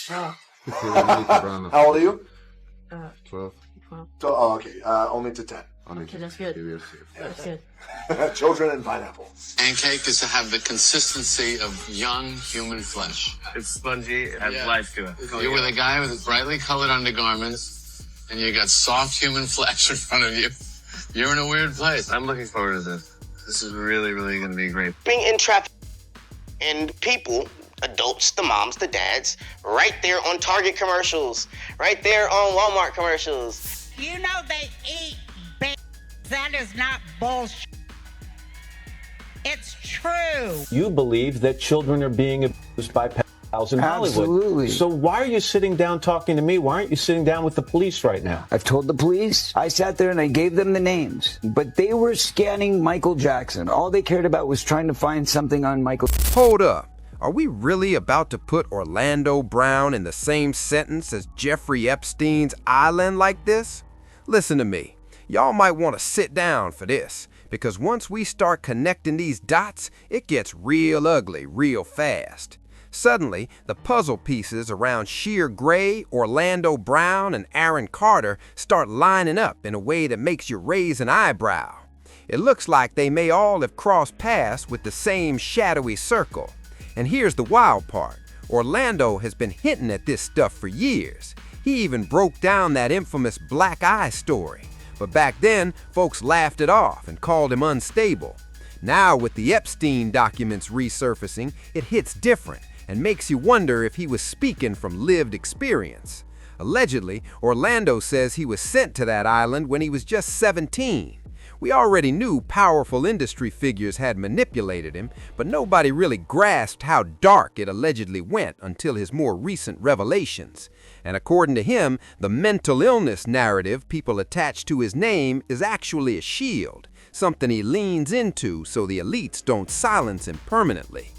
Oh. How old are you? 12. 12. Oh, okay. Only to 10. Okay, that's good. That's good. Children and pineapples. Pancake is to have the consistency of young human flesh. It's spongy, it has life to it. You're with a guy with brightly colored undergarments, and you got soft human flesh in front of you. You're in a weird place. I'm looking forward to this. This is really, really going to be great. Being in traffic and people, adults, the moms, the dads, right there on Target commercials, right there on Walmart commercials. You know they eat that is not bullshit. It's true. You believe that children are being abused by pedophiles in Hollywood. Absolutely. So why are you sitting down talking to me? Why aren't you sitting down with the police right now? I've told the police. I sat there and I gave them the names. But they were scanning Michael Jackson. All they cared about was trying to find something on Michael. Hold up. Are we really about to put Orlando Brown in the same sentence as Jeffrey Epstein's island like this? Listen to me. Y'all might want to sit down for this, because once we start connecting these dots, it gets real ugly real fast. Suddenly, the puzzle pieces around Sheer Gray, Orlando Brown, and Aaron Carter start lining up in a way that makes you raise an eyebrow. It looks like they may all have crossed paths with the same shadowy circle. And here's the wild part. Orlando has been hinting at this stuff for years. He even broke down that infamous black eye story. But back then, folks laughed it off and called him unstable. Now, with the Epstein documents resurfacing, it hits different and makes you wonder if he was speaking from lived experience. Allegedly, Orlando says he was sent to that island when he was just 17. We already knew powerful industry figures had manipulated him, but nobody really grasped how dark it allegedly went until his more recent revelations. And according to him, the mental illness narrative people attach to his name is actually a shield, something he leans into so the elites don't silence him permanently.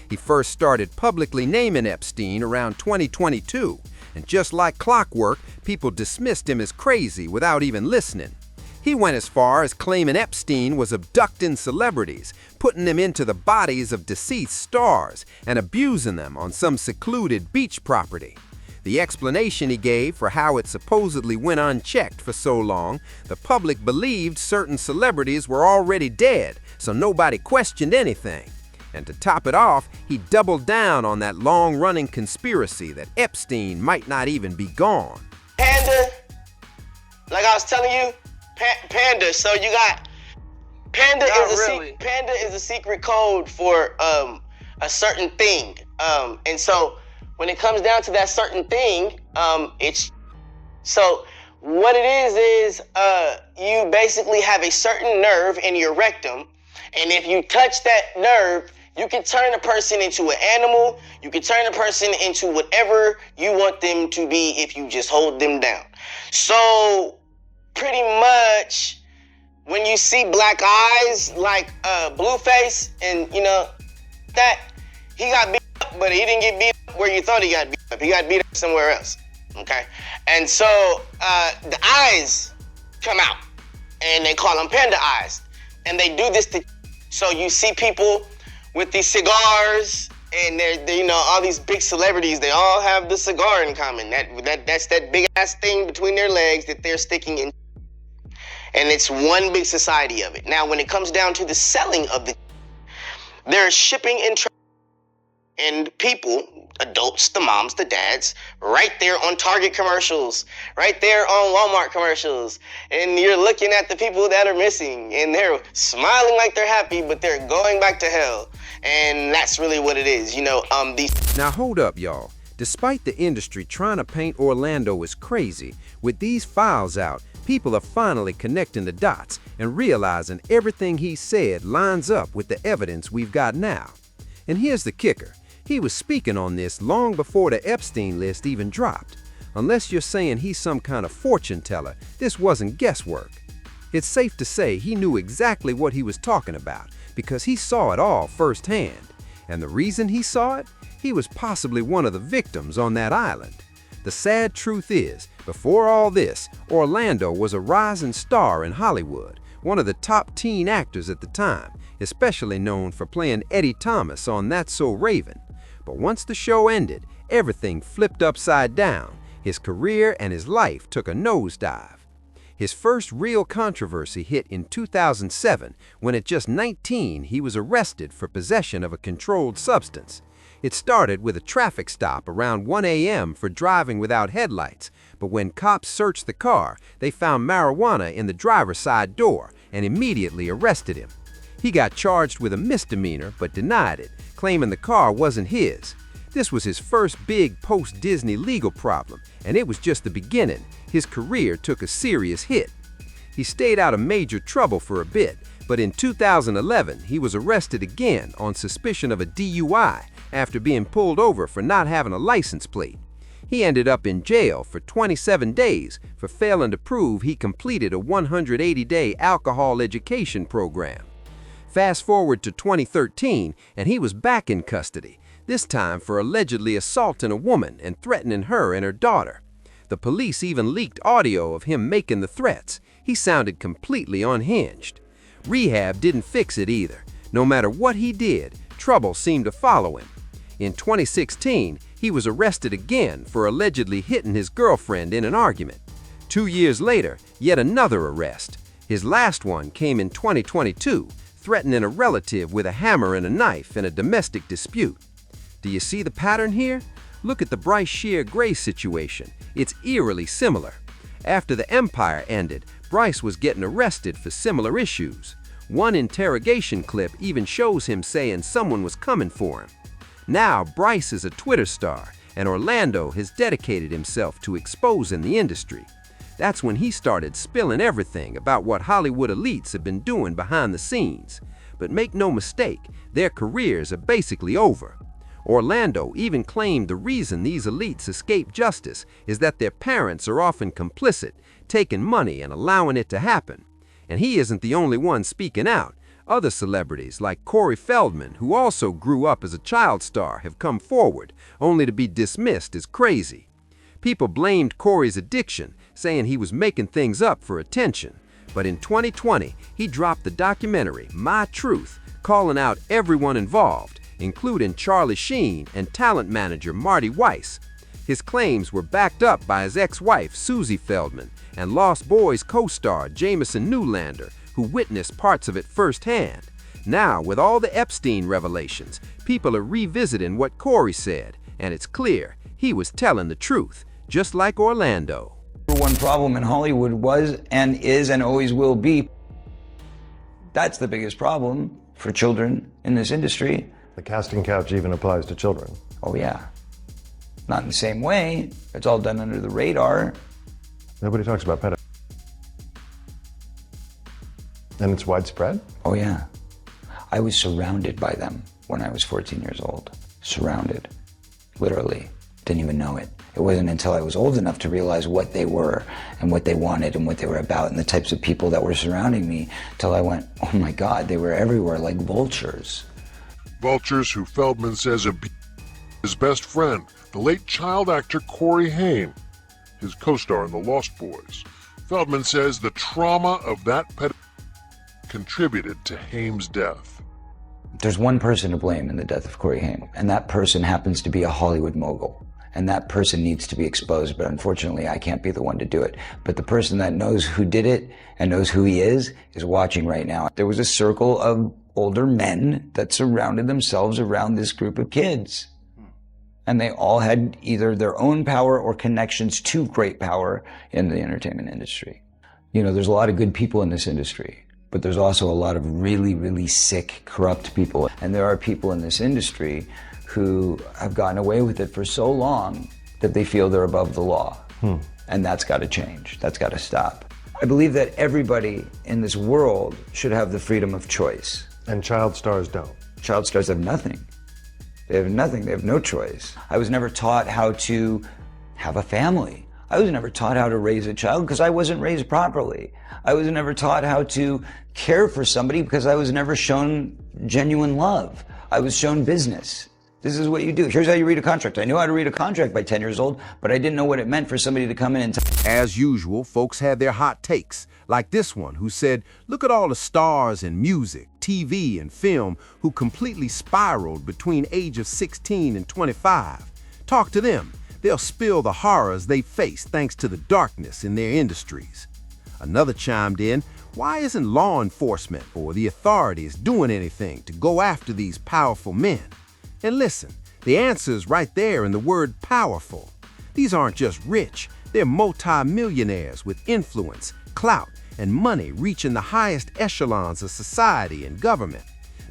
He first started publicly naming Epstein around 2022, and just like clockwork, people dismissed him as crazy without even listening. He went as far as claiming Epstein was abducting celebrities, putting them into the bodies of deceased stars, and abusing them on some secluded beach property. The explanation he gave for how it supposedly went unchecked for so long, the public believed certain celebrities were already dead, so nobody questioned anything. And to top it off, he doubled down on that long-running conspiracy that Epstein might not even be gone. Panda, like I was telling you, Panda. So you got Panda Panda is a secret code for a certain thing. And so when it comes down to that certain thing, it's so what it is you basically have a certain nerve in your rectum, and if you touch that nerve, you can turn a person into an animal. You can turn a person into whatever you want them to be if you just hold them down. So pretty much when you see black eyes like Blueface, and you know that he got beat up, but he didn't get beat up where you thought he got beat up. He got beat up somewhere else. Okay, and so the eyes come out, and they call them panda eyes, and they do this to. So you see people with these cigars, and they're you know, all these big celebrities, they all have the cigar in common. That's that big ass thing between their legs that they're sticking in. And it's one big society of it. Now, when it comes down to the selling of there's shipping and people, adults, the moms, the dads, right there on Target commercials, right there on Walmart commercials. And you're looking at the people that are missing, and they're smiling like they're happy, but they're going back to hell. And that's really what it is. You know, these. Now hold up, y'all. Despite the industry trying to paint Orlando as crazy, with these files out, people are finally connecting the dots and realizing everything he said lines up with the evidence we've got now. And here's the kicker. He was speaking on this long before the Epstein list even dropped. Unless you're saying he's some kind of fortune teller, this wasn't guesswork. It's safe to say he knew exactly what he was talking about because he saw it all firsthand. And the reason he saw it? He was possibly one of the victims on that island. The sad truth is, before all this, Orlando was a rising star in Hollywood, one of the top teen actors at the time, especially known for playing Eddie Thomas on That's So Raven. But once the show ended, everything flipped upside down. His career and his life took a nosedive. His first real controversy hit in 2007 when at just 19 he was arrested for possession of a controlled substance. It started with a traffic stop around 1 a.m. for driving without headlights, but when cops searched the car, they found marijuana in the driver's side door and immediately arrested him. He got charged with a misdemeanor but denied it, claiming the car wasn't his. This was his first big post-Disney legal problem, and it was just the beginning. His career took a serious hit. He stayed out of major trouble for a bit, but in 2011 he was arrested again on suspicion of a DUI after being pulled over for not having a license plate. He ended up in jail for 27 days for failing to prove he completed a 180-day alcohol education program. Fast forward to 2013, and he was back in custody, this time for allegedly assaulting a woman and threatening her and her daughter. The police even leaked audio of him making the threats. He sounded completely unhinged. Rehab didn't fix it either. No matter what he did, trouble seemed to follow him. In 2016, he was arrested again for allegedly hitting his girlfriend in an argument. 2 years later, yet another arrest. His last one came in 2022, threatening a relative with a hammer and a knife in a domestic dispute. Do you see the pattern here? Look at the Bryce Shear Gray situation. It's eerily similar. After the Empire ended, Bryce was getting arrested for similar issues. One interrogation clip even shows him saying someone was coming for him. Now Bryce is a Twitter star, and Orlando has dedicated himself to exposing the industry. That's when he started spilling everything about what Hollywood elites have been doing behind the scenes. But make no mistake, their careers are basically over. Orlando even claimed the reason these elites escape justice is that their parents are often complicit, taking money and allowing it to happen. And he isn't the only one speaking out. Other celebrities like Corey Feldman, who also grew up as a child star, have come forward, only to be dismissed as crazy. People blamed Corey's addiction, saying he was making things up for attention. But in 2020, he dropped the documentary, My Truth, calling out everyone involved, including Charlie Sheen and talent manager Marty Weiss. His claims were backed up by his ex-wife Susie Feldman and Lost Boys co-star Jamison Newlander, who witnessed parts of it firsthand. Now, with all the Epstein revelations, people are revisiting what Corey said, and it's clear he was telling the truth, just like Orlando. One problem in Hollywood was and is and always will be. That's the biggest problem for children in this industry. The casting couch even applies to children. Oh yeah. Not in the same way. It's all done under the radar. Nobody talks about pedophilia. And it's widespread? Oh yeah. I was surrounded by them when I was 14 years old. Surrounded. Literally. Didn't even know it. It wasn't until I was old enough to realize what they were and what they wanted and what they were about and the types of people that were surrounding me till I went, oh my God, they were everywhere like vultures. Vultures who Feldman says abused his best friend, the late child actor Corey Haim, his co-star in The Lost Boys. Feldman says the trauma of that contributed to Haim's death. There's one person to blame in the death of Corey Haim, and that person happens to be a Hollywood mogul. And that person needs to be exposed, but unfortunately I can't be the one to do it. But the person that knows who did it and knows who he is watching right now. There was a circle of older men that surrounded themselves around this group of kids. And they all had either their own power or connections to great power in the entertainment industry. You know, there's a lot of good people in this industry, but there's also a lot of really, really sick, corrupt people. And there are people in this industry who have gotten away with it for so long that they feel they're above the law. And that's got to change. That's got to stop. I believe that everybody in this world should have the freedom of choice. And child stars don't. Child stars have nothing. They have nothing. They have no choice. I was never taught how to have a family. I was never taught how to raise a child because I wasn't raised properly. I was never taught how to care for somebody because I was never shown genuine love. I was shown business. This is what you do. Here's how you read a contract. I knew how to read a contract by 10 years old, but I didn't know what it meant for somebody to come in and As usual, folks had their hot takes, like this one who said, look at all the stars in music, TV, and film who completely spiraled between age of 16 and 25. Talk to them. They'll spill the horrors they face thanks to the darkness in their industries. Another chimed in, why isn't law enforcement or the authorities doing anything to go after these powerful men? And listen, the answer's right there in the word powerful. These aren't just rich, they're multi-millionaires with influence, clout, and money reaching the highest echelons of society and government.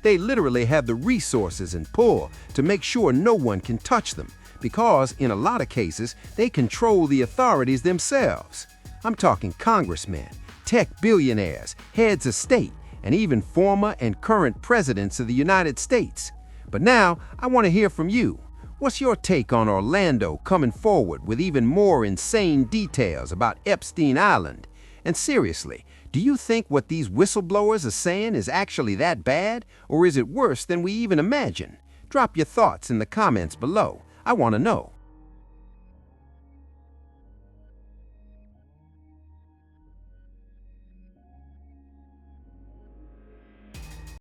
They literally have the resources and pull to make sure no one can touch them, because in a lot of cases, they control the authorities themselves. I'm talking congressmen, tech billionaires, heads of state, and even former and current presidents of the United States. But now, I want to hear from you. What's your take on Orlando coming forward with even more insane details about Epstein Island? And seriously, do you think what these whistleblowers are saying is actually that bad, or is it worse than we even imagine? Drop your thoughts in the comments below. I want to know.